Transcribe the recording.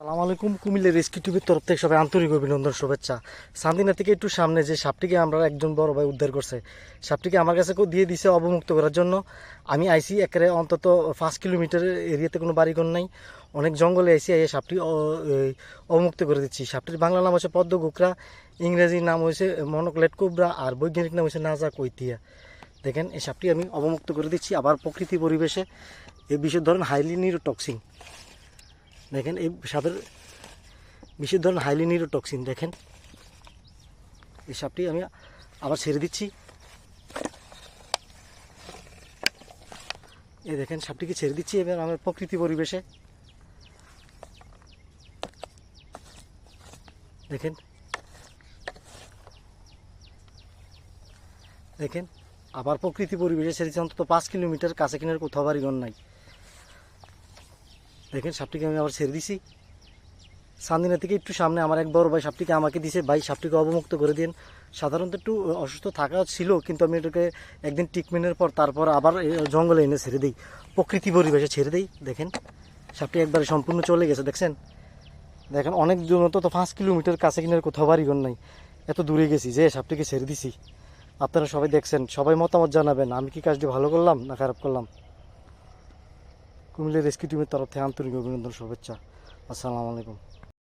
সালাম আলাইকুম। কুমিল্লা রেস্কিউ টিভির তরফ থেকে সবাই আন্তরিক অভিনন্দন, শুভেচ্ছা। সান্দিনা থেকে একটু সামনে যে সাপটিকে আমরা একজন বড় ভাই উদ্ধার করছে, সাপটিকে আমার কাছে দিয়ে দিছে অবমুক্ত করার জন্য। আমি আইসি একেবারে অন্তত 5 কিলোমিটার এরিয়াতে কোনো বাড়িঘর নাই, অনেক জঙ্গলে আইসি, এই সাপটি অবমুক্ত করে দিচ্ছি। সাপটির বাংলা নাম হচ্ছে পদ্ম গোকরা, ইংরেজি নাম হয়েছে মনোক্লেট কোবরা, আর বৈজ্ঞানিক নাম হচ্ছে নাজা কৈতিয়া। দেখেন, এই সাপটি আমি অবমুক্ত করে দিচ্ছি। আবার প্রকৃতি পরিবেশে এই বিশেষ ধরেন হাইলি নিউরোটক্সিন, দেখেন এই সাপের বিশেষ ধরনের হাইলি নিউরোটক্সিন। দেখেন, এই সাপটি আমি আবার ছেড়ে দিচ্ছি। এই দেখেন, সাপটিকে ছেড়ে দিচ্ছি এবার আমার প্রকৃতি পরিবেশে। দেখেন দেখেন আবার প্রকৃতি পরিবেশে ছেড়েছি। অন্তত 5 কিলোমিটার কাছে কিনার কোথাও বাড়িঘর নাই। দেখেন, সাপটিকে আমি আবার ছেড়ে দিছি। সান্দিনা থেকে একটু সামনে আমার এক বড় ভাই সাপটিকে আমাকে দিছে, ভাই সাপটিকে অবমুক্ত করে দিন। সাধারণত একটু অসুস্থ থাকা ছিল, কিন্তু আমি এটাকে একদিন ট্রিটমেন্টের পর তারপর আবার জঙ্গলে এনে ছেড়ে দিই, প্রকৃতি পরিবেশে ছেড়ে দিই। দেখেন, সাপটি একবারে সম্পূর্ণ চলে গেছে। দেখছেন, দেখেন অনেক দূর, অন্তত 5 কিলোমিটার কাছে কিনার কোথাও বাড়িঘর নাই, এত দূরে গেছি যে সাপটিকে ছেড়ে দিছি। আপনারা সবাই দেখছেন, সবাই মতামত জানাবেন আমি কি কাজটি ভালো করলাম না খারাপ করলাম। কুমিল্লা রেস্কিউ টিমের তরফ থেকে আন্তরিক অভিনন্দন, শুভেচ্ছা। আসসালামু আলাইকুম।